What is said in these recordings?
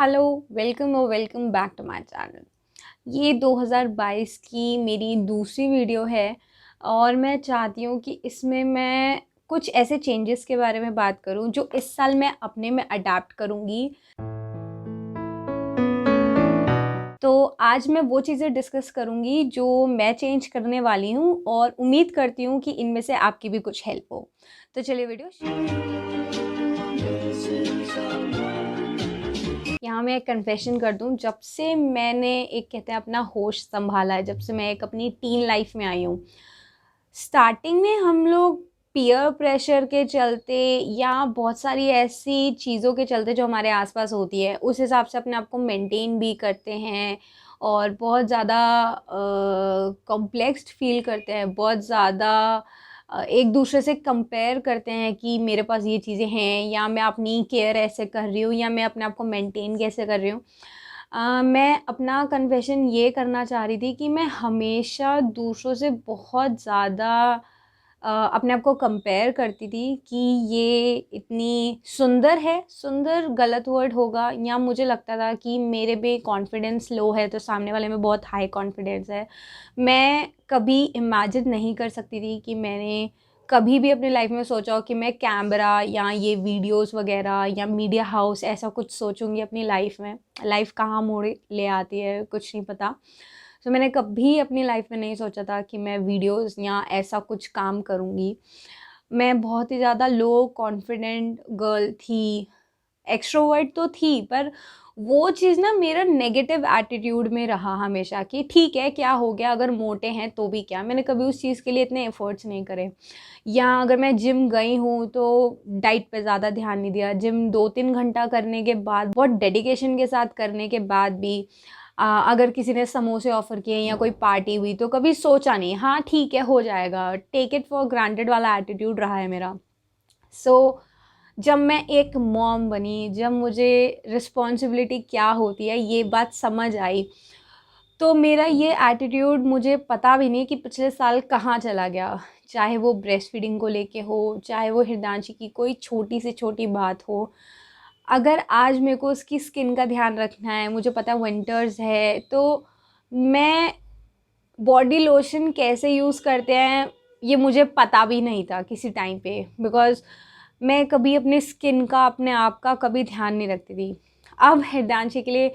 Hello, welcome back to my channel. ये 2022 की मेरी दूसरी वीडियो है और मैं चाहती हूँ कि इसमें मैं कुछ ऐसे चेंजेस के बारे में बात करूँ जो इस साल मैं अपने में अडैप्ट करूँगी। तो आज मैं वो चीज़ें डिस्कस करूँगी जो मैं चेंज करने वाली हूँ और उम्मीद करती हूँ कि इनमें से आपकी भी कुछ हेल्प हो। तो चलिए वीडियो यहाँ मैं एक कन्फेशन कर दूँ, जब से मैंने एक कहते हैं अपना होश संभाला है, जब से मैं एक अपनी टीन लाइफ में आई हूँ, स्टार्टिंग में हम लोग पीयर प्रेशर के चलते या बहुत सारी ऐसी चीज़ों के चलते जो हमारे आसपास होती है, उस हिसाब से अपने आप को मेंटेन भी करते हैं और बहुत ज़्यादा कॉम्प्लेक्स्ड फील करते हैं, बहुत ज़्यादा एक दूसरे से कंपेयर करते हैं कि मेरे पास ये चीज़ें हैं या मैं अपनी केयर ऐसे कर रही हूँ या मैं अपने आप को मेंटेन कैसे कर रही हूँ। मैं अपना कन्फेशन ये करना चाह रही थी कि मैं हमेशा दूसरों से बहुत ज़्यादा अपने आप को कंपेयर करती थी कि ये इतनी सुंदर है, सुंदर गलत वर्ड होगा, या मुझे लगता था कि मेरे में कॉन्फिडेंस लो है तो सामने वाले में बहुत हाई कॉन्फिडेंस है। मैं कभी इमेजिन नहीं कर सकती थी कि मैंने कभी भी अपनी लाइफ में सोचा हो कि मैं कैमरा या ये वीडियोस वगैरह या मीडिया हाउस ऐसा कुछ सोचूंगी अपनी लाइफ में। लाइफ कहाँ मोड़ ले आती है कुछ नहीं पता। तो मैंने कभी अपनी लाइफ में नहीं सोचा था कि मैं वीडियोस या ऐसा कुछ काम करूँगी। मैं बहुत ही ज़्यादा लो कॉन्फिडेंट गर्ल थी, एक्सट्रोवर्ट तो थी, पर वो चीज़ ना मेरा नेगेटिव एटीट्यूड में रहा हमेशा कि ठीक है, क्या हो गया, अगर मोटे हैं तो भी क्या। मैंने कभी उस चीज़ के लिए इतने एफर्ट्स नहीं करे। या अगर मैं जिम गई हूँ तो डाइट पे ज़्यादा ध्यान नहीं दिया। जिम 2-3 घंटा करने के बाद, बहुत डेडिकेशन के साथ करने के बाद भी अगर किसी ने समोसे ऑफ़र किए या कोई पार्टी हुई तो कभी सोचा नहीं, हाँ ठीक है हो जाएगा, टेक इट फॉर ग्रांटेड वाला एटीट्यूड रहा है मेरा। सो जब मैं एक मॉम बनी, जब मुझे रिस्पॉन्सिबिलिटी क्या होती है ये बात समझ आई, तो मेरा ये एटीट्यूड मुझे पता भी नहीं कि पिछले साल कहाँ चला गया। चाहे वो ब्रेस्ट फीडिंग को लेके हो, चाहे वो हृदयांशी की कोई छोटी से छोटी बात हो। अगर आज मेरे को उसकी स्किन का ध्यान रखना है, मुझे पता है विंटर्स है, तो मैं बॉडी लोशन कैसे यूज़ करते हैं ये मुझे पता भी नहीं था किसी टाइम पे, बिकॉज़ मैं कभी अपनी स्किन का, अपने आप का कभी ध्यान नहीं रखती थी। अब हृदयांशी के लिए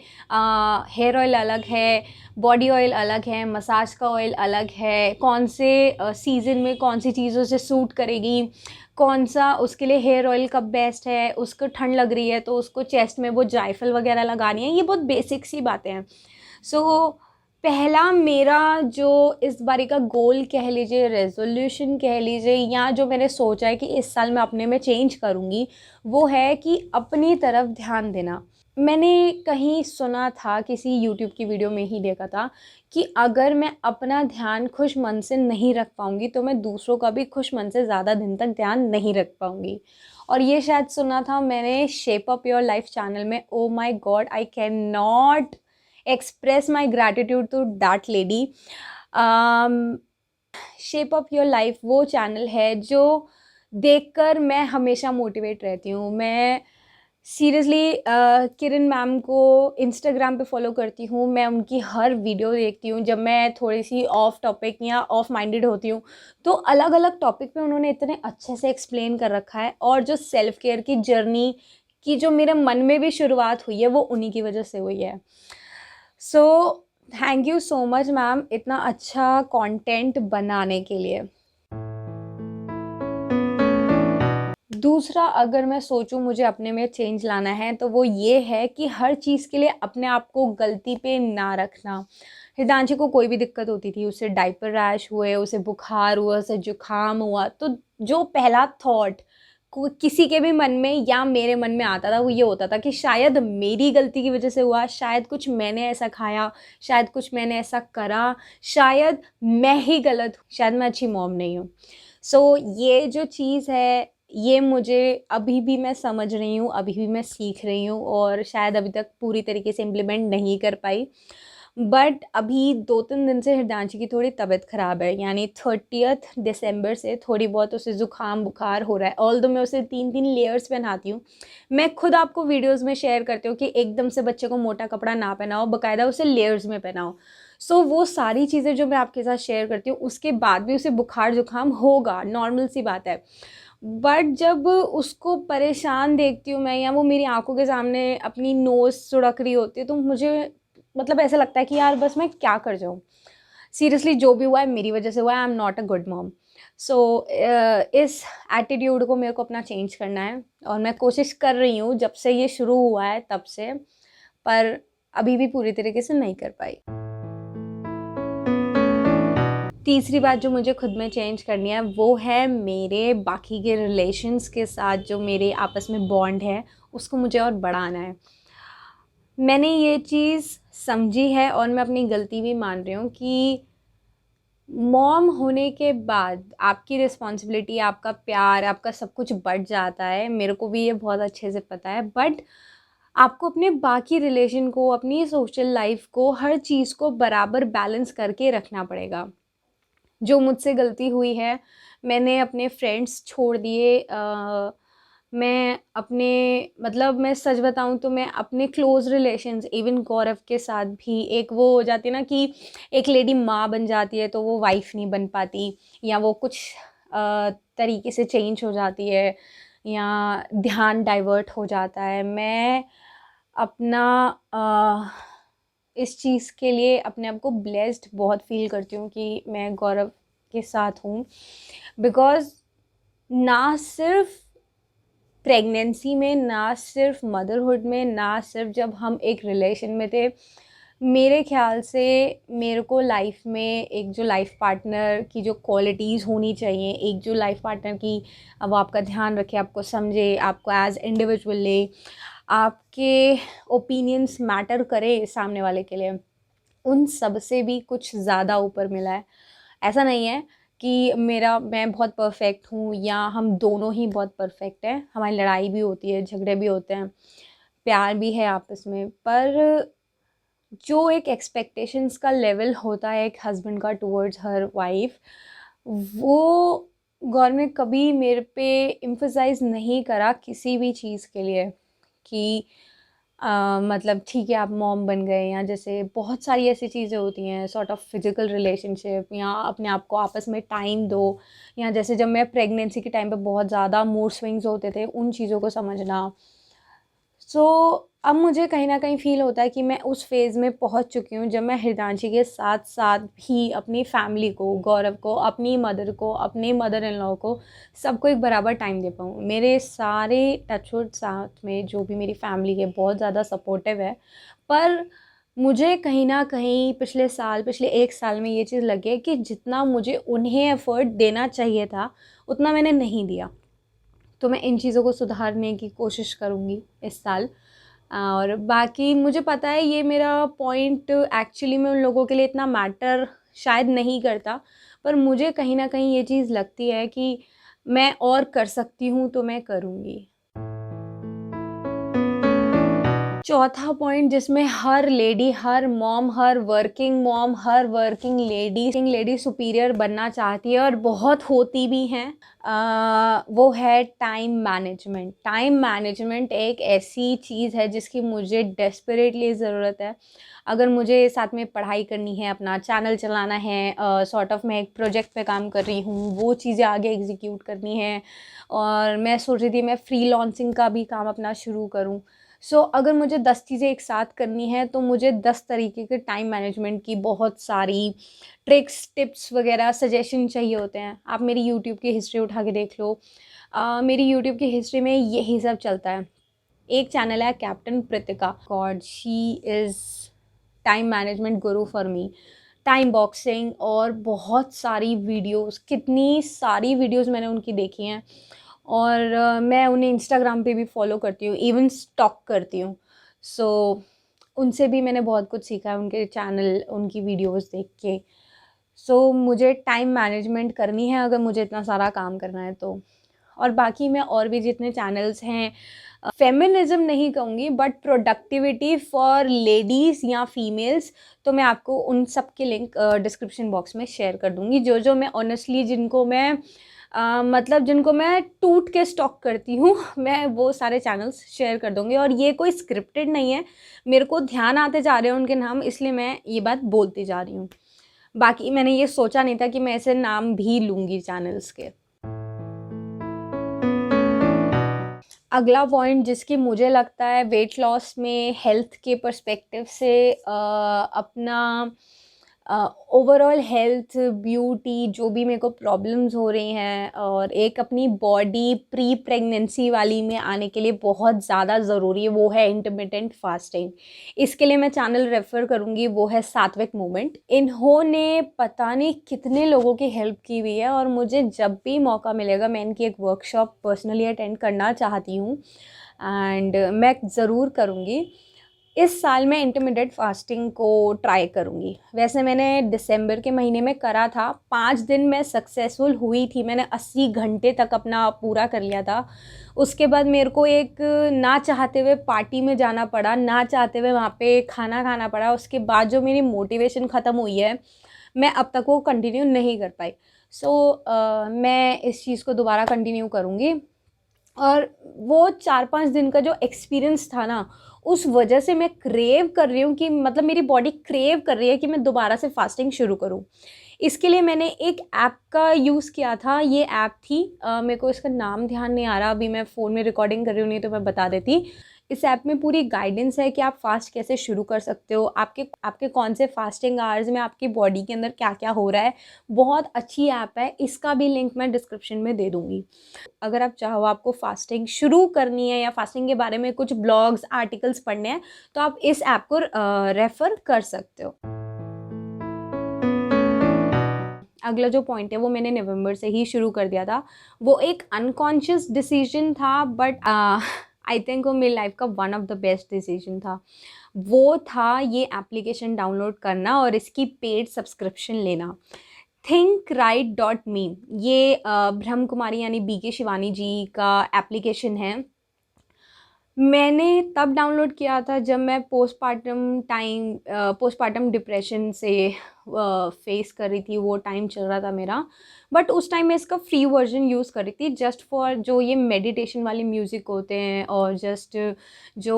हेयर ऑयल अलग है, बॉडी ऑयल अलग है, मसाज का ऑयल अलग है, कौन से सीज़न में कौन सी चीज़ों से सूट करेगी, कौन सा उसके लिए हेयर ऑयल कब बेस्ट है, उसको ठंड लग रही है तो उसको चेस्ट में वो जायफल वगैरह लगानी है। ये बहुत बेसिक सी बातें हैं। सो पहला मेरा जो इस बारी का गोल कह लीजिए, रेज़ोल्यूशन कह लीजिए, या जो मैंने सोचा है कि इस साल मैं अपने में चेंज करूँगी, वो है कि अपनी तरफ ध्यान देना। मैंने कहीं सुना था, किसी यूट्यूब की वीडियो में ही देखा था कि अगर मैं अपना ध्यान खुश मन से नहीं रख पाऊँगी तो मैं दूसरों का भी खुश मन से ज़्यादा दिन तक ध्यान नहीं रख पाऊँगी। और ये शायद सुना था मैंने shape up your life channel में। Oh my god, I can not express my gratitude to that lady. Shape up your life वो चैनल है जो देखकर मैं हमेशा मोटिवेट रहती हूँ। मैं सीरियसली किरण मैम को इंस्टाग्राम पे फॉलो करती हूँ। मैं उनकी हर वीडियो देखती हूँ। जब मैं थोड़ी सी ऑफ टॉपिक या ऑफ माइंडेड होती हूँ तो अलग अलग टॉपिक पे उन्होंने इतने अच्छे से एक्सप्लेन कर रखा है। और जो सेल्फ केयर की जर्नी की जो मेरे मन में भी शुरुआत हुई है वो उन्हीं की वजह से हुई है। So thank you so much ma'am, इतना अच्छा कंटेंट बनाने के लिए। दूसरा, अगर मैं सोचूं मुझे अपने में चेंज लाना है तो वो ये है कि हर चीज़ के लिए अपने आप को गलती पे ना रखना। हृदयांशी को कोई भी दिक्कत होती थी, उसे डायपर रैश हुए, उसे बुखार हुआ, उसे जुकाम हुआ, तो जो पहला थॉट किसी के भी मन में या मेरे मन में आता था वो ये होता था कि शायद मेरी गलती की वजह से हुआ, शायद कुछ मैंने ऐसा खाया, शायद कुछ मैंने ऐसा करा, शायद मैं ही गलत हूँ, शायद मैं अच्छी मॉम नहीं हूँ। सो ये जो चीज़ है ये मुझे अभी भी मैं समझ रही हूँ, अभी भी मैं सीख रही हूँ और शायद अभी तक पूरी तरीके से इम्प्लीमेंट नहीं कर पाई। बट अभी 2-3 दिन से हृदांशी की थोड़ी तबीयत ख़राब है, यानी 30 दिसंबर से थोड़ी बहुत उसे ज़ुकाम बुखार हो रहा है। ऑल्दो मैं उसे 3-3 लेयर्स पहनाती हूँ। मैं खुद आपको वीडियोस में शेयर करती हूँ कि एकदम से बच्चे को मोटा कपड़ा ना पहनाओ, बाकायदा उसे लेयर्स में पहनाओ। सो वो सारी चीज़ें जो मैं आपके साथ शेयर करती हूँ, उसके बाद भी उसे बुखार ज़ुकाम होगा, नॉर्मल सी बात है। बट जब उसको परेशान देखती हूँ मैं, या वो मेरी आँखों के सामने अपनी नोज़ सुड़क रही होती है, तो मुझे मतलब ऐसा लगता है कि यार बस मैं क्या कर जाऊँ। सीरियसली जो भी हुआ है मेरी वजह से हुआ है, I am not a good mom. So इस एटीट्यूड को मेरे को अपना चेंज करना है, और मैं कोशिश कर रही हूँ जब से ये शुरू हुआ है तब से, पर अभी भी पूरी तरीके से नहीं कर पाई। तीसरी बात जो मुझे खुद में चेंज करनी है वो है मेरे बाकी के रिलेशंस के साथ जो मेरे आपस में बॉन्ड है, उसको मुझे और बढ़ाना है। मैंने ये चीज़ समझी है और मैं अपनी गलती भी मान रही हूँ कि मॉम होने के बाद आपकी रिस्पॉन्सिबिलिटी, आपका प्यार, आपका सब कुछ बढ़ जाता है। मेरे को भी ये बहुत अच्छे से पता है, बट आपको अपने बाकी रिलेशन को, अपनी सोशल लाइफ को, हर चीज़ को बराबर बैलेंस करके रखना पड़ेगा। जो मुझसे गलती हुई है, मैंने अपने फ्रेंड्स छोड़ दिए। मैं अपने मतलब मैं सच बताऊँ तो मैं अपने क्लोज़ रिलेशंस इवन गौरव के साथ भी, एक वो हो जाती है ना कि एक लेडी माँ बन जाती है तो वो वाइफ़ नहीं बन पाती, या वो कुछ तरीके से चेंज हो जाती है, या ध्यान डाइवर्ट हो जाता है। मैं अपना इस चीज़ के लिए अपने आप को ब्लेस्ड बहुत फ़ील करती हूँ कि मैं गौरव के साथ हूँ। बिकॉज़ ना सिर्फ़ प्रेगनेंसी में, ना सिर्फ़ मदरहुड में, ना सिर्फ़ जब हम एक रिलेशन में थे, मेरे ख़्याल से मेरे को लाइफ़ में एक जो लाइफ़ पार्टनर की जो क्वालिटीज़ होनी चाहिए, एक जो लाइफ़ पार्टनर की वो आपका ध्यान रखे, आपको समझे, आपको एज़ इंडिविजुअल ले, आपके ओपिनियंस मैटर करे सामने वाले के लिए, उन सब से भी कुछ ज़्यादा ऊपर मिला है। ऐसा नहीं है कि मैं बहुत परफ़ेक्ट हूँ या हम दोनों ही बहुत परफ़ेक्ट हैं। हमारी लड़ाई भी होती है, झगड़े भी होते हैं, प्यार भी है आपस में। पर जो एक एक्सपेक्टेशंस का लेवल होता है एक हस्बैंड का टुवर्ड्स हर वाइफ़, वो गॉड ने कभी मेरे पे एम्फसाइज़ नहीं करा किसी भी चीज़ के लिए कि मतलब ठीक है आप मॉम बन गए, या जैसे बहुत सारी ऐसी चीज़ें होती हैं सॉर्ट ऑफ फिजिकल रिलेशनशिप, या अपने आप को आपस में टाइम दो, या जैसे जब मैं प्रेगनेंसी के टाइम पे बहुत ज़्यादा मूड स्विंग्स होते थे, उन चीज़ों को समझना। सो अब मुझे कहीं न कहीं फ़ील होता है कि मैं उस फ़ेज़ में पहुँच चुकी हूँ जब मैं हृदांशी के साथ-साथ भी अपनी फ़ैमिली को, गौरव को, अपनी मदर को, अपने मदर इन लॉ को, सबको एक बराबर टाइम दे पाऊँ। मेरे सारे टचवुड साथ में जो भी मेरी फ़ैमिली है बहुत ज़्यादा सपोर्टिव है। पर मुझे कहीं न कहीं पिछले 1 साल में ये चीज़ लगी है कि जितना मुझे उन्हें एफ़र्ट देना चाहिए था, उतना मैंने नहीं दिया। तो मैं इन चीज़ों को सुधारने की कोशिश करूँगी इस साल। और बाकी मुझे पता है ये मेरा पॉइंट एक्चुअली में उन लोगों के लिए इतना मैटर शायद नहीं करता, पर मुझे कहीं न कहीं ये चीज़ लगती है कि मैं और कर सकती हूँ तो मैं करूँगी। चौथा पॉइंट जिसमें हर लेडी, हर मॉम, हर वर्किंग लेडी सुपीरियर बनना चाहती है और बहुत होती भी हैं, वो है टाइम मैनेजमेंट। टाइम मैनेजमेंट एक ऐसी चीज़ है जिसकी मुझे डेस्परेटली ज़रूरत है। अगर मुझे साथ में पढ़ाई करनी है, अपना चैनल चलाना है, सॉर्ट ऑफ मैं एक प्रोजेक्ट पे काम कर रही हूँ, वो चीज़ें आगे एग्जीक्यूट करनी है, और मैं सोच रही थी मैं फ्रीलांसिंग का भी काम अपना शुरू करूँ। सो अगर मुझे 10 चीज़ें एक साथ करनी है तो मुझे 10 तरीके के टाइम मैनेजमेंट की बहुत सारी ट्रिक्स, टिप्स वगैरह सजेशन चाहिए होते हैं। आप मेरी यूट्यूब की हिस्ट्री उठा के देख लो। मेरी यूट्यूब की हिस्ट्री में यही सब चलता है। एक चैनल है captain Kritika, God she is time management Guru for me. Time boxing और बहुत सारी वीडियोस, कितनी सारी वीडियोस मैंने उनकी देखी हैं, और मैं उन्हें इंस्टाग्राम पे भी फॉलो करती हूँ, इवन स्टॉक करती हूँ। सो उनसे भी मैंने बहुत कुछ सीखा है, उनके चैनल, उनकी वीडियोस देख के। सो मुझे टाइम मैनेजमेंट करनी है अगर मुझे इतना सारा काम करना है तो। और बाकी मैं और भी जितने चैनल्स हैं, फेमिनिज्म नहीं कहूँगी बट प्रोडक्टिविटी फॉर लेडीज़ या फीमेल्स, तो मैं आपको उन सब के लिंक डिस्क्रिप्शन बॉक्स में शेयर कर दूँगी। जो जो मैं ऑनेस्टली जिनको मैं मतलब जिनको मैं टूट के स्टॉक करती हूँ मैं वो सारे चैनल्स शेयर कर दूँगी। और ये कोई स्क्रिप्टेड नहीं है, मेरे को ध्यान आते जा रहे हैं उनके नाम, इसलिए मैं ये बात बोलती जा रही हूँ। बाकी मैंने ये सोचा नहीं था कि मैं ऐसे नाम भी लूँगी चैनल्स के। अगला पॉइंट जिसकी मुझे लगता है वेट लॉस में हेल्थ के पर्सपेक्टिव से अपना ओवरऑल हेल्थ, ब्यूटी, जो भी मेरे को प्रॉब्लम्स हो रही हैं और एक अपनी बॉडी प्री प्रेगनेंसी वाली में आने के लिए बहुत ज़्यादा ज़रूरी है, वो है इंटरमिटेंट फास्टिंग। इसके लिए मैं चैनल रेफ़र करूँगी, वो है सात्विक मूवमेंट। इन्होंने पता नहीं कितने लोगों की हेल्प की हुई है और मुझे जब भी मौका मिलेगा मैं इनकी एक वर्कशॉप पर्सनली अटेंड करना चाहती हूँ एंड मैं ज़रूर करूँगी। इस साल मैं इंटरमिटेंट फास्टिंग को ट्राई करूँगी। वैसे मैंने दिसंबर के महीने में करा था, 5 दिन मैं सक्सेसफुल हुई थी, मैंने 80 घंटे तक अपना पूरा कर लिया था। उसके बाद मेरे को एक ना चाहते हुए पार्टी में जाना पड़ा, ना चाहते हुए वहाँ पे खाना खाना पड़ा। उसके बाद जो मेरी मोटिवेशन ख़त्म हुई है, मैं अब तक वो कंटिन्यू नहीं कर पाई। मैं इस चीज़ को दोबारा कंटिन्यू करूँगी। और वो 4-5 दिन का जो एक्सपीरियंस था ना, उस वजह से मैं क्रेव कर रही हूँ कि मतलब मेरी बॉडी क्रेव कर रही है कि मैं दोबारा से फास्टिंग शुरू करूँ। इसके लिए मैंने एक ऐप का यूज़ किया था। ये ऐप थी मेरे को इसका नाम ध्यान नहीं आ रहा, अभी मैं फ़ोन में रिकॉर्डिंग कर रही हूँ, नहीं तो मैं बता देती। इस ऐप में पूरी गाइडेंस है कि आप फ़ास्ट कैसे शुरू कर सकते हो, आपके आपके कौन से फास्टिंग आवर्स में आपकी बॉडी के अंदर क्या-क्या हो रहा है। बहुत अच्छी ऐप है, इसका भी लिंक मैं डिस्क्रिप्शन में दे दूँगी। अगर आप चाहो आपको फास्टिंग शुरू करनी है या फास्टिंग के बारे में कुछ ब्लॉग्स, आर्टिकल्स पढ़ने हैं, तो आप इस ऐप को रेफ़र कर सकते हो। अगला जो पॉइंट है वो मैंने नवंबर से ही शुरू कर दिया था। वो एक अनकॉन्शियस डिसीजन था बट आई थिंक वो मेरी लाइफ का one of the best decision था। वो था ये एप्लीकेशन डाउनलोड करना और इसकी पेड सब्सक्रिप्शन लेना। thinkright.me, ये ब्रह्म कुमारी यानी बीके शिवानी जी का एप्लीकेशन है। मैंने तब डाउनलोड किया था जब मैं पोस्टपार्टम डिप्रेशन से फेस कर रही थी, वो टाइम चल रहा था मेरा। बट उस टाइम मैं इसका फ्री वर्जन यूज़ कर रही थी जस्ट फॉर जो ये मेडिटेशन वाले म्यूज़िक होते हैं और जस्ट जो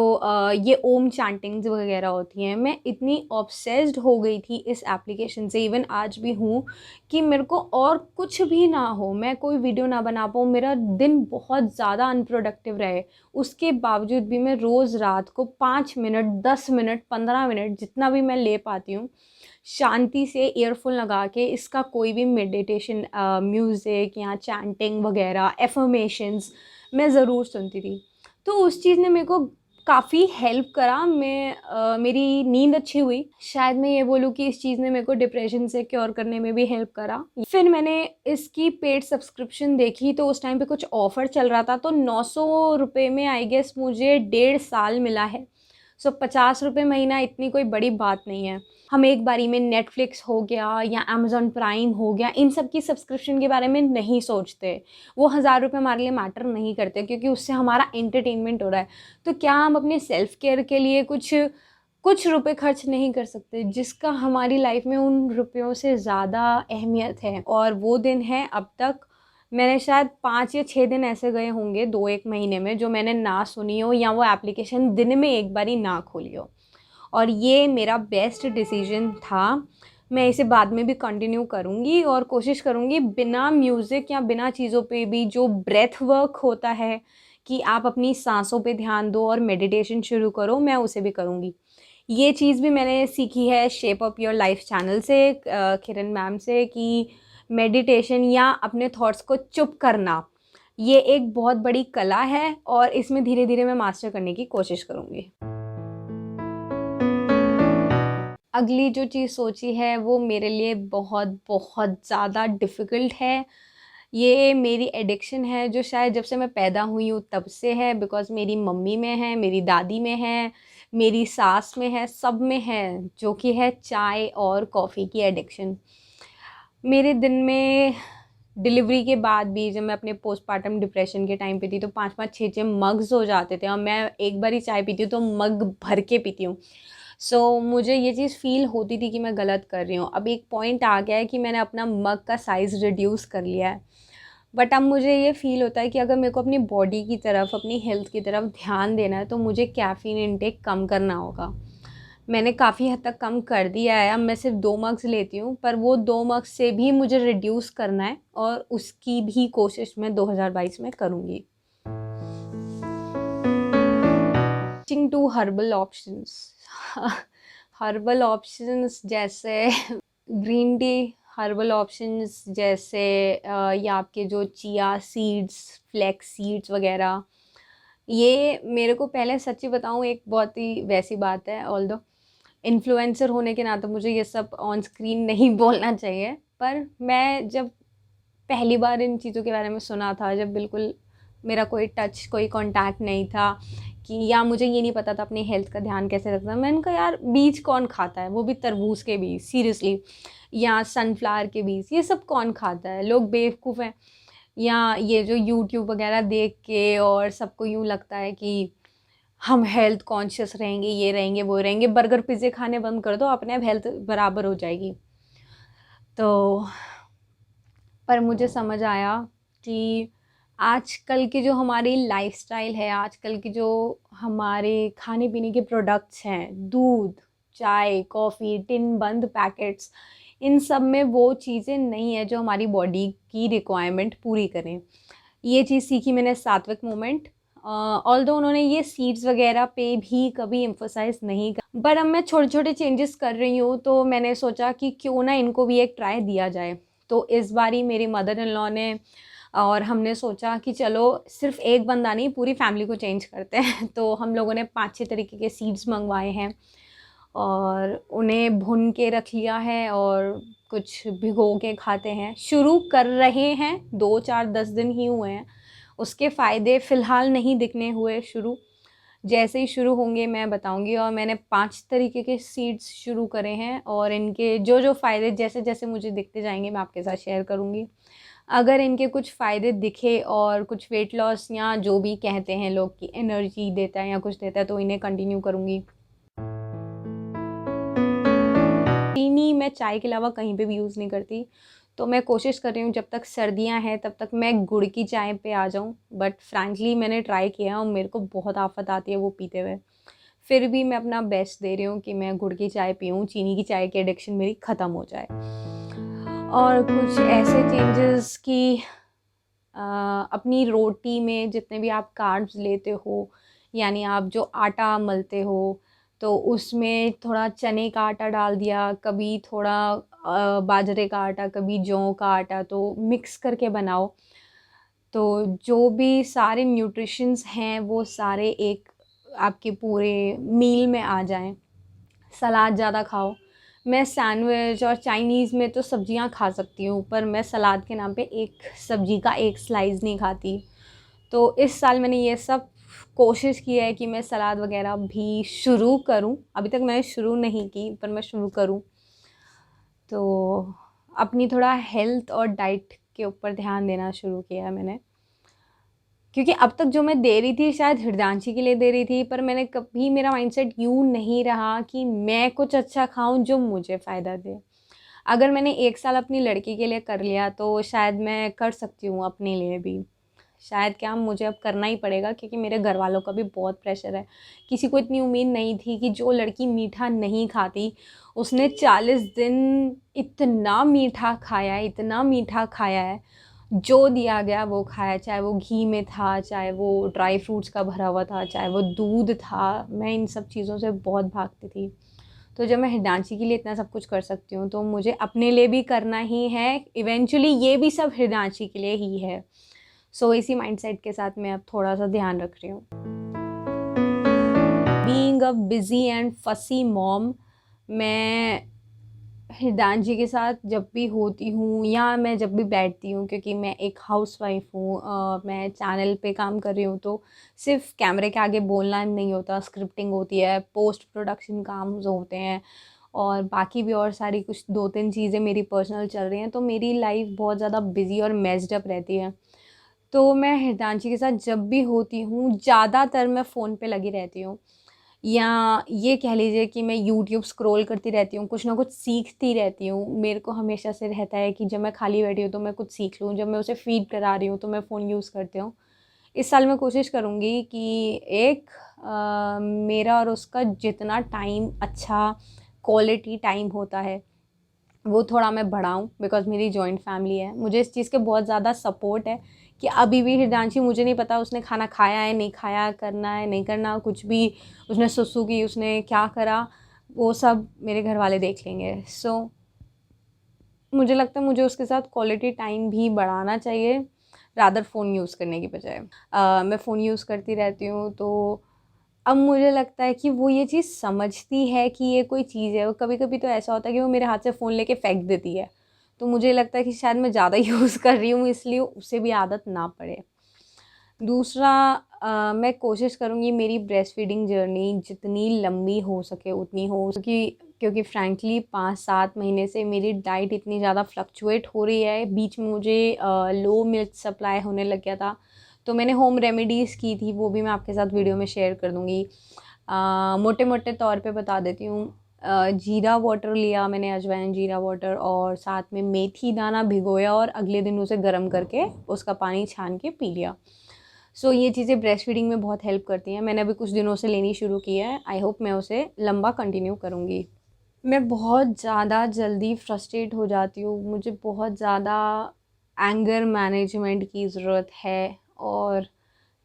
ये ओम चैंटिंग्स वगैरह होती हैं। मैं इतनी ऑब्सेस्ड हो गई थी इस एप्लीकेशन से, इवन आज भी हूँ, कि मेरे को और कुछ भी ना हो, मैं कोई वीडियो ना बना पाऊँ, मेरा दिन बहुत ज़्यादा अनप्रोडक्टिव रहे, उसके बावजूद भी मैं रोज़ रात को 5 मिनट, 10 मिनट, 15 मिनट जितना भी मैं ले पाती हूँ, शांति से ईयरफोन लगा के इसका कोई भी मेडिटेशन म्यूज़िक या चैंटिंग वगैरह एफर्मेशंस मैं ज़रूर सुनती थी। तो उस चीज़ ने मेरे को काफ़ी हेल्प करा। मेरी नींद अच्छी हुई। शायद मैं ये बोलूँ कि इस चीज़ ने मेरे को डिप्रेशन से क्योर करने में भी हेल्प करा। फिर मैंने इसकी पेड सब्सक्रिप्शन देखी तो उस टाइम पे कुछ ऑफ़र चल रहा था, तो 900 रुपये में आई गेस मुझे 1.5 साल मिला है। 50 रुपये महीना इतनी कोई बड़ी बात नहीं है। हम एक बारी में नेटफ्लिक्स हो गया या अमेज़न प्राइम हो गया, इन सब की सब्सक्रिप्शन के बारे में नहीं सोचते। वो 1000 रुपये हमारे लिए मैटर नहीं करते क्योंकि उससे हमारा एंटरटेनमेंट हो रहा है। तो क्या हम अपने सेल्फ केयर के लिए कुछ रुपए खर्च नहीं कर सकते, जिसका हमारी लाइफ में उन रुपयों से ज़्यादा अहमियत है? और वो दिन है, अब तक मैंने शायद 5 या 6 दिन ऐसे गए होंगे 2-1 महीने में जो मैंने ना सुनी हो या वो एप्लीकेशन दिन में एक बारी ना खोली हो। और ये मेरा बेस्ट डिसीजन था। मैं इसे बाद में भी कंटिन्यू करूँगी और कोशिश करूँगी बिना म्यूज़िक या बिना चीज़ों पे भी जो ब्रेथ वर्क होता है कि आप अपनी साँसों पे ध्यान दो और मेडिटेशन शुरू करो, मैं उसे भी करूँगी। ये चीज़ भी मैंने सीखी है shape up your life channel से, किरण मैम से, कि मेडिटेशन या अपने थॉट्स को चुप करना, ये एक बहुत बड़ी कला है और इसमें धीरे-धीरे मैं मास्टर करने की कोशिश करूँगी। अगली जो चीज़ सोची है वो मेरे लिए बहुत बहुत ज़्यादा डिफ़िकल्ट है। ये मेरी एडिक्शन है जो शायद जब से मैं पैदा हुई हूँ तब से है, बिकॉज़ मेरी मम्मी में है, मेरी दादी में है, मेरी सास में है, सब में है, जो कि है चाय और कॉफ़ी की एडिक्शन। मेरे दिन में डिलीवरी के बाद भी जब मैं अपने पोस्टपार्टम डिप्रेशन के टाइम पे थी तो 5-5 6-6 मग्स हो जाते थे और मैं एक बार ही चाय पीती हूँ तो मग भर के पीती हूँ। सो मुझे ये चीज़ फ़ील होती थी कि मैं गलत कर रही हूँ। अब एक पॉइंट आ गया है कि मैंने अपना मग का साइज़ रिड्यूस कर लिया है। बट अब मुझे ये फ़ील होता है कि अगर मेरे को अपनी बॉडी की तरफ, अपनी हेल्थ की तरफ ध्यान देना है तो मुझे कैफ़ीन इनटेक कम करना होगा। मैंने काफ़ी हद तक कम कर दिया है, अब मैं सिर्फ़ 2 मग्स लेती हूँ, पर वो 2 मग्स से भी मुझे रिड्यूस करना है और उसकी भी कोशिश मैं 2022 में करूँगी। Switching to herbal options herbal options जैसे ग्रीन टी, हर्बल ऑप्शंस जैसे ये आपके जो चिया सीड्स, फ्लैक्स सीड्स वगैरह, ये मेरे को पहले सच्ची बताऊँ एक बहुत ही वैसी बात है, ऑल्दो इन्फ्लुएंसर होने के नाते मुझे ये सब ऑन स्क्रीन नहीं बोलना चाहिए, पर मैं जब पहली बार इन चीज़ों के बारे में सुना था, जब बिल्कुल मेरा कोई टच, कोई कॉन्टैक्ट नहीं था कि, या मुझे ये नहीं पता था अपनी हेल्थ का ध्यान कैसे रखना है। मैंने कहा यार बीज कौन खाता है, वो भी तरबूज के बीज, सीरियसली, या सनफ्लावर के बीज, ये सब कौन खाता है, लोग बेवकूफ़ हैं। या ये जो यूट्यूब वगैरह देख के और सबको यूँ लगता है कि हम हेल्थ कॉन्शियस रहेंगे, ये रहेंगे, वो रहेंगे, बर्गर पिज़्ज़े खाने बंद कर दो, अपने आप हेल्थ बराबर हो जाएगी। तो पर मुझे समझ आया कि आजकल की जो हमारी लाइफ़स्टाइल है, आजकल की जो हमारे खाने-पीने के प्रोडक्ट्स हैं, दूध, चाय, कॉफ़ी, टिन बंद पैकेट्स, इन सब में वो चीज़ें नहीं है जो हमारी बॉडी की रिक्वायरमेंट पूरी करें। ये चीज़ सीखी मैंने सात्विक मूवमेंट, ऑल्दो उन्होंने ये सीड्स वगैरह पे भी कभी एम्फसाइज़ नहीं करा, पर अब मैं छोटे-छोटे चेंजेस कर रही हूँ, तो मैंने सोचा कि क्यों ना इनको भी एक ट्राई दिया जाए। तो इस बारी मेरी मदर इन लॉ ने और हमने सोचा कि चलो सिर्फ़ एक बंदा नहीं, पूरी फैमिली को चेंज करते हैं। तो हम लोगों ने 5-6 तरीके के सीड्स मँगवाए हैं और उन्हें भून के रख लिया है और कुछ भिगो के खाते हैं। शुरू कर रहे हैं, 2, 4, 10 दिन ही हुए हैं। उसके फ़ायदे फ़िलहाल नहीं दिखने हुए शुरू। जैसे ही शुरू होंगे मैं बताऊँगी, और मैंने 5 तरीके के सीड्स शुरू करे हैं और इनके जो-जो फ़ायदे जैसे-जैसे मुझे दिखते जाएँगे मैं आपके साथ शेयर करूँगी। अगर इनके कुछ फ़ायदे दिखे और कुछ वेट लॉस या जो भी कहते हैं लोग कि एनर्जी देता है या कुछ देता है, तो इन्हें कंटिन्यू करूँगी। चीनी मैं चाय के अलावा कहीं पे भी यूज़ नहीं करती, तो मैं कोशिश कर रही हूँ जब तक सर्दियाँ हैं तब तक मैं गुड़ की चाय पे आ जाऊँ, बट फ्रैंकली मैंने ट्राई किया और मेरे को बहुत आफ़त आती है वो पीते हुए। फिर भी मैं अपना बेस्ट दे रही हूँ कि मैं गुड़ की चाय पीऊँ, चीनी की चाय की एडिक्शन मेरी ख़त्म हो जाए। और कुछ ऐसे चेंजेस कि अ, अपनी रोटी में जितने भी आप कार्ब्स लेते हो, यानी आप जो आटा मलते हो, तो उसमें थोड़ा चने का आटा डाल दिया, कभी थोड़ा बाजरे का आटा, कभी जौ का आटा, तो मिक्स करके बनाओ। तो जो भी सारे न्यूट्रिशंस हैं वो सारे एक आपके पूरे मील में आ जाएँ। सलाद ज़्यादा खाओ। मैं सैंडविच और चाइनीज़ में तो सब्जियां खा सकती हूँ, पर मैं सलाद के नाम पे एक सब्जी का एक स्लाइस नहीं खाती। तो इस साल मैंने ये सब कोशिश की है कि मैं सलाद वगैरह भी शुरू करूँ। अभी तक मैंने शुरू नहीं की, पर मैं शुरू करूँ। तो अपनी थोड़ा हेल्थ और डाइट के ऊपर ध्यान देना शुरू किया है मैंने। क्योंकि अब तक जो मैं दे रही थी शायद हृदयांशी के लिए दे रही थी, पर मैंने कभी, मेरा माइंडसेट यूँ नहीं रहा कि मैं कुछ अच्छा खाऊँ जो मुझे फ़ायदा दे। अगर मैंने 1 साल अपनी लड़की के लिए कर लिया तो शायद मैं कर सकती हूँ अपने लिए भी। शायद क्या, मुझे अब करना ही पड़ेगा क्योंकि मेरे घरवालों का भी बहुत प्रेशर है। किसी को इतनी उम्मीद नहीं थी कि जो लड़की मीठा नहीं खाती, उसने 40 दिन इतना मीठा खाया है, इतना मीठा खाया है, जो दिया गया वो खाया, चाहे वो घी में था, चाहे वो ड्राई फ्रूट्स का भरा हुआ था, चाहे वो दूध था। मैं इन सब चीज़ों से बहुत भागती थी। तो जब मैं हृदयांशी के लिए इतना सब कुछ कर सकती हूँ, तो मुझे अपने लिए भी करना ही है। इवेंचुअली ये भी सब हृदयांशी के लिए ही है। सो इसी माइंडसेट के साथ मैं अब थोड़ा-सा ध्यान रख रही हूँ। बीइंग अ बिज़ी एंड फसी मॉम, मैं हृदयांशी के साथ जब भी होती हूँ या मैं जब भी बैठती हूँ, क्योंकि मैं एक हाउसवाइफ़ हूँ, मैं चैनल पे काम कर रही हूँ, तो सिर्फ़ कैमरे के आगे बोलना नहीं होता, स्क्रिप्टिंग होती है, पोस्ट प्रोडक्शन काम जो होते हैं, और बाकी भी और सारी कुछ 2-3 चीज़ें मेरी पर्सनल चल रही हैं, तो मेरी लाइफ बहुत ज़्यादा बिज़ी और मेस्ड अप रहती है। तो मैं हितांशी के साथ जब भी होती हूँ, ज़्यादातर मैं फ़ोन पे लगी रहती हूँ, या ये कह लीजिए कि मैं यूट्यूब स्क्रॉल करती रहती हूँ, कुछ ना कुछ सीखती रहती हूँ। मेरे को हमेशा से रहता है कि जब मैं खाली बैठी हूँ तो मैं कुछ सीख लूँ, जब मैं उसे फ़ीड करा रही हूँ तो मैं फ़ोन यूज़ करती हूँ। इस साल मैं कोशिश करूँगी कि मेरा और उसका जितना टाइम अच्छा क्वालिटी टाइम होता है, वो थोड़ा मैं बढ़ाऊँ, बिकॉज़ मेरी जॉइंट फैमिली है। मुझे इस चीज़ के बहुत ज़्यादा सपोर्ट है कि अभी भी हृदयांशी, मुझे नहीं पता उसने खाना खाया है, नहीं खाया, करना है, नहीं करना, कुछ भी उसने सुसु की, उसने क्या करा, वो सब मेरे घर वाले देख लेंगे। सो मुझे लगता है मुझे उसके साथ क्वालिटी टाइम भी बढ़ाना चाहिए, रादर फ़ोन यूज़ करने की बजाय। मैं फ़ोन यूज़ करती रहती हूँ, तो अब मुझे लगता है कि वो ये चीज़ समझती है कि ये कोई चीज़ है। और कभी-कभी तो ऐसा होता है कि वो मेरे हाथ से फ़ोन लेके फेंक देती है। तो मुझे लगता है कि शायद मैं ज़्यादा यूज़ कर रही हूँ, इसलिए उसे भी आदत ना पड़े। दूसरा, मैं कोशिश करूँगी मेरी ब्रेस्ट फीडिंग जर्नी जितनी लंबी हो सके उतनी हो, क्योंकि फ्रैंकली 5-7 महीने से मेरी डाइट इतनी ज़्यादा फ्लक्चुएट हो रही है। बीच में मुझे लो मिल्क सप्लाई होने लग गया था, तो मैंने होम रेमेडीज़ की थी, वो भी मैं आपके साथ वीडियो में शेयर कर दूँगी। मोटे-मोटे तौर पे बता देती हूँ। जीरा वाटर लिया मैंने, अजवाइन जीरा वाटर, और साथ में मेथी दाना भिगोया और अगले दिन उसे गर्म करके उसका पानी छान के पी लिया। सो ये चीज़ें ब्रेस्ट फीडिंग में बहुत हेल्प करती हैं। मैंने अभी कुछ दिनों से लेनी शुरू की है। आई होप मैं उसे लंबा कंटिन्यू करूँगी। मैं बहुत ज़्यादा जल्दी फ्रस्ट्रेट हो जाती हूँ। मुझे बहुत ज़्यादा एंगर मैनेजमेंट की ज़रूरत है, और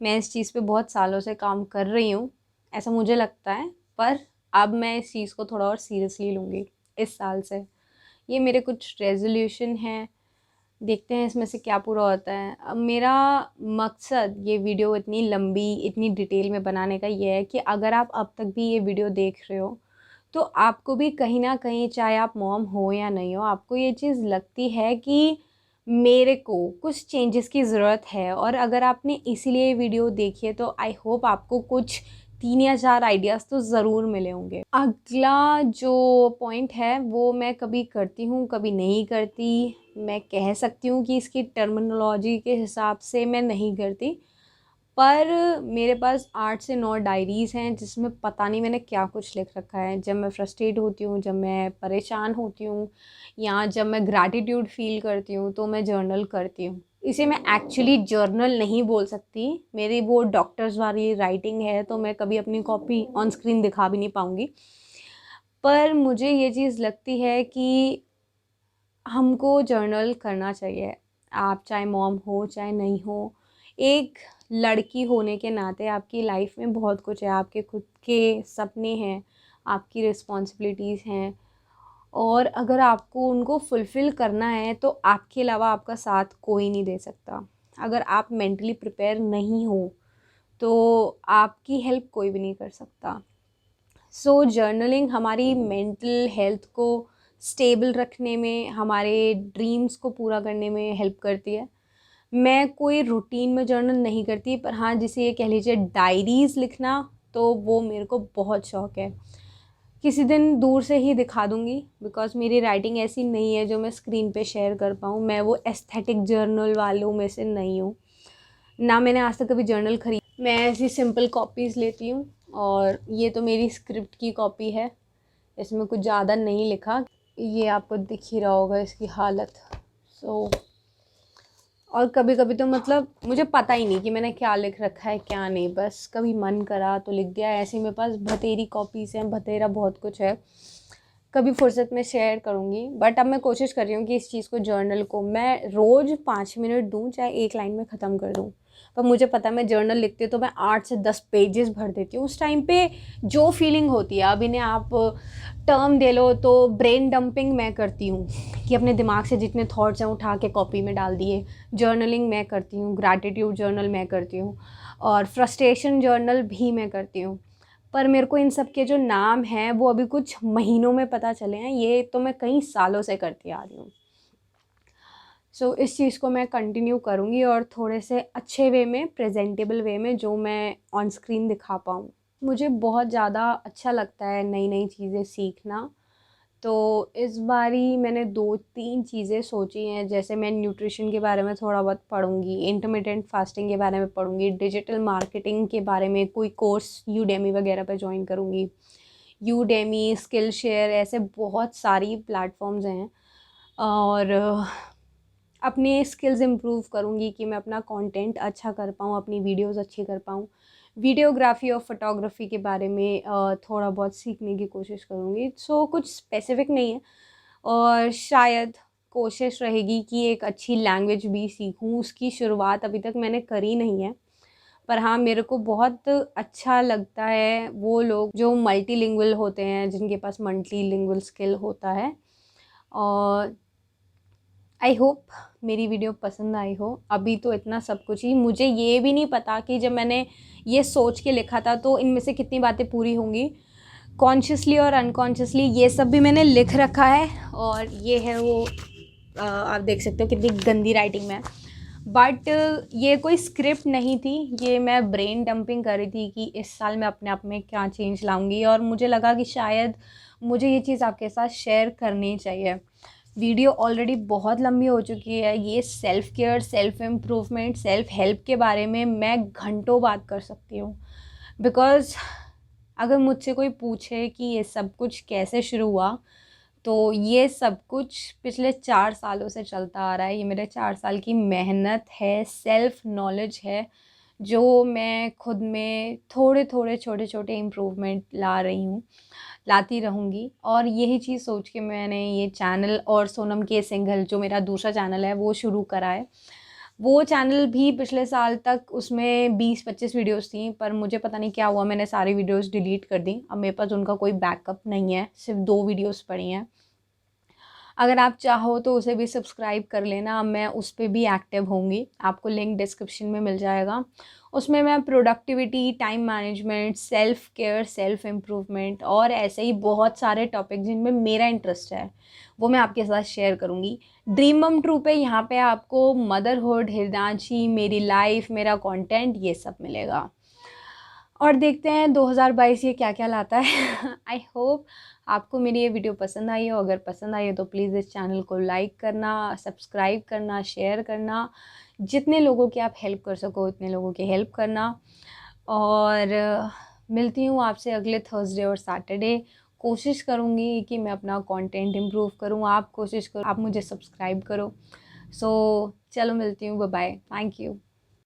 मैं इस चीज़ पे बहुत सालों से काम कर रही हूँ, ऐसा मुझे लगता है। पर अब मैं इस चीज़ को थोड़ा और सीरियसली लूँगी इस साल से। ये मेरे कुछ रेज़ोल्यूशन हैं, देखते हैं इसमें से क्या पूरा होता है। अब मेरा मकसद ये वीडियो इतनी लंबी, इतनी डिटेल में बनाने का ये है कि अगर आप अब तक भी ये वीडियो देख रहे हो, तो आपको भी कहीं न कहीं, चाहे आप मॉम हो या नहीं हो, आपको ये चीज़ लगती है कि मेरे को कुछ चेंजेस की ज़रूरत है। और अगर आपने इसीलिए ये वीडियो देखी है, तो आई होप आपको कुछ 3 या 4 आइडियाज़ तो ज़रूर मिले होंगे। अगला जो पॉइंट है वो मैं कभी करती हूँ, कभी नहीं करती। मैं कह सकती हूँ कि इसकी टर्मिनोलॉजी के हिसाब से मैं नहीं करती, पर मेरे पास 8 से 9 डायरीज़ हैं जिसमें पता नहीं मैंने क्या कुछ लिख रखा है। जब मैं फ्रस्ट्रेट होती हूँ, जब मैं परेशान होती हूँ, या जब मैं ग्रैटिट्यूड फ़ील करती हूँ, तो मैं जर्नल करती हूँ। इसे मैं एक्चुअली जर्नल नहीं बोल सकती, मेरी वो डॉक्टर्स वाली राइटिंग है, तो मैं कभी अपनी कॉपी ऑन स्क्रीन दिखा भी नहीं पाऊँगी। पर मुझे ये चीज़ लगती है कि हमको जर्नल करना चाहिए। आप चाहे मॉम हो, चाहे नहीं हो, एक लड़की होने के नाते आपकी लाइफ में बहुत कुछ है। आपके खुद के सपने हैं, आपकी रिस्पॉन्सिबिलिटीज़ हैं, और अगर आपको उनको फुलफ़िल करना है, तो आपके अलावा आपका साथ कोई नहीं दे सकता। अगर आप मेंटली प्रिपेयर नहीं हो, तो आपकी हेल्प कोई भी नहीं कर सकता। सो जर्नलिंग हमारी मेंटल हेल्थ को स्टेबल रखने में, हमारे ड्रीम्स को पूरा करने में हेल्प करती है। मैं कोई रूटीन में जर्नल नहीं करती, पर हाँ, जिसे ये कह लीजिए डायरीज़ लिखना, तो वो मेरे को बहुत शौक़ है। किसी दिन दूर से ही दिखा दूँगी, बिकॉज़ मेरी राइटिंग ऐसी नहीं है जो मैं स्क्रीन पे शेयर कर पाऊँ। मैं वो एस्थेटिक जर्नल वालों में से नहीं हूँ। ना मैंने आज तक कभी जर्नल मैं ऐसी सिंपल कॉपीज़ लेती हूँ, और ये तो मेरी स्क्रिप्ट की कॉपी है। इसमें कुछ ज़्यादा नहीं लिखा, ये आपको दिख ही रहा होगा इसकी हालत। सो और कभी-कभी तो मतलब मुझे पता ही नहीं कि मैंने क्या लिख रखा है, क्या नहीं, बस कभी मन करा तो लिख दिया। ऐसे ही मेरे पास बथेरी कॉपीज़ हैं, बथेरा बहुत कुछ है। कभी फुर्सत में शेयर करूँगी, बट अब मैं कोशिश कर रही हूँ कि इस चीज़ को, जर्नल को, मैं रोज़ 5 मिनट दूँ, चाहे एक लाइन में ख़त्म कर दूँ। पर मुझे पता है मैं जर्नल लिखती हूँ तो मैं 8 से 10 पेजेस भर देती हूँ। उस टाइम पे जो फीलिंग होती है, अब इन्हें आप टर्म दे लो तो ब्रेन डंपिंग मैं करती हूँ, कि अपने दिमाग से जितने थॉट्स हैं उठा के कॉपी में डाल दिए। जर्नलिंग मैं करती हूँ, ग्रैटिट्यूड जर्नल मैं करती हूँ, और फ्रस्ट्रेशन जर्नल भी मैं करती हूँ। पर मेरे को इन सब के जो नाम हैं वो अभी कुछ महीनों में पता चले हैं, ये तो मैं कई सालों से करती आ रही हूँ। सो इस चीज़ को मैं कंटिन्यू करूँगी, और थोड़े से अच्छे वे में, प्रेजेंटेबल वे में, जो मैं ऑन स्क्रीन दिखा पाऊँ। मुझे बहुत ज़्यादा अच्छा लगता है नई-नई चीज़ें सीखना, तो इस बारी मैंने 2-3 चीज़ें सोची हैं, जैसे मैं न्यूट्रिशन के बारे में थोड़ा बहुत पढ़ूँगी, इंटरमिटेंट फास्टिंग के बारे में पढ़ूँगी, डिजिटल मार्केटिंग के बारे में कोई कोर्स यूडेमी वगैरह पे ज्वाइन करूँगी। यूडेमी, स्किल शेयर, ऐसे बहुत सारी प्लेटफॉर्म्स हैं। और अपने स्किल्स इम्प्रूव करूँगी कि मैं अपना कंटेंट अच्छा कर पाऊँ, अपनी वीडियोस अच्छी कर पाऊँ। वीडियोग्राफी और फोटोग्राफी के बारे में थोड़ा बहुत सीखने की कोशिश करूँगी। सो कुछ स्पेसिफिक नहीं है, और शायद कोशिश रहेगी कि एक अच्छी लैंग्वेज भी सीखूँ। उसकी शुरुआत अभी तक मैंने करी नहीं है, पर हाँ, मेरे को बहुत अच्छा लगता है वो लोग जो मल्टीलिंगुअल होते हैं, जिनके पास मल्टीलिंगुअल स्किल होता है। और आई होप मेरी वीडियो पसंद आई हो। अभी तो इतना सब कुछ ही, मुझे ये भी नहीं पता कि जब मैंने ये सोच के लिखा था तो इनमें से कितनी बातें पूरी होंगी। कॉन्शियसली और अनकॉन्शियसली ये सब भी मैंने लिख रखा है, और ये है वो आप देख सकते हो कितनी गंदी राइटिंग में। बट ये कोई स्क्रिप्ट नहीं थी, ये मैं ब्रेन डंपिंग कर रही थी कि इस साल मैं अपने आप में क्या चेंज लाऊंगी, और मुझे लगा कि शायद मुझे ये चीज़ आपके साथ शेयर करनी चाहिए। वीडियो ऑलरेडी बहुत लंबी हो चुकी है। ये self care, self improvement, self help के बारे में मैं घंटों बात कर सकती हूँ। बिकॉज़ अगर मुझसे कोई पूछे कि ये सब कुछ कैसे शुरू हुआ, तो ये सब कुछ पिछले 4 सालों से चलता आ रहा है। ये मेरे 4 साल की मेहनत है, सेल्फ़ नॉलेज है, जो मैं खुद में थोड़े-थोड़े, छोटे-छोटे इम्प्रूवमेंट ला रही हूँ, लाती रहूँगी। और यही चीज़ सोच के मैंने ये चैनल और सोनम के सिंघल जो मेरा दूसरा चैनल है वो शुरू करा है। वो चैनल भी पिछले साल तक उसमें 20-25 वीडियोज़ थी, पर मुझे पता नहीं क्या हुआ, मैंने सारी वीडियोज़ डिलीट कर दी। अब मेरे पास उनका कोई बैकअप नहीं है, सिर्फ़ 2 वीडियोज़ पड़ी हैं। अगर आप चाहो तो उसे भी सब्सक्राइब कर लेना, मैं उस पे भी एक्टिव होंगी, आपको लिंक डिस्क्रिप्शन में मिल जाएगा। उसमें मैं productivity, time management, self care, self improvement और ऐसे ही बहुत सारे टॉपिक जिनमें मेरा इंटरेस्ट है, वो मैं आपके साथ शेयर करूँगी। ड्रीम मम ट्रू पे यहाँ पे आपको मदरहुड, हृदयांशी, मेरी लाइफ़, मेरा कंटेंट, ये सब मिलेगा। और देखते हैं 2022 ये क्या-क्या लाता है। आई होप आपको मेरी ये वीडियो पसंद आई हो। अगर पसंद आई हो तो प्लीज़ इस चैनल को लाइक करना, सब्सक्राइब करना, शेयर करना। जितने लोगों की आप हेल्प कर सको उतने लोगों की हेल्प करना। और मिलती हूँ आपसे अगले थर्सडे और सैटरडे। कोशिश करूँगी कि मैं अपना कंटेंट इम्प्रूव करूँ, आप कोशिश करो, आप मुझे सब्सक्राइब करो। सो चलो मिलती हूँ, बाय बाय, थैंक यू।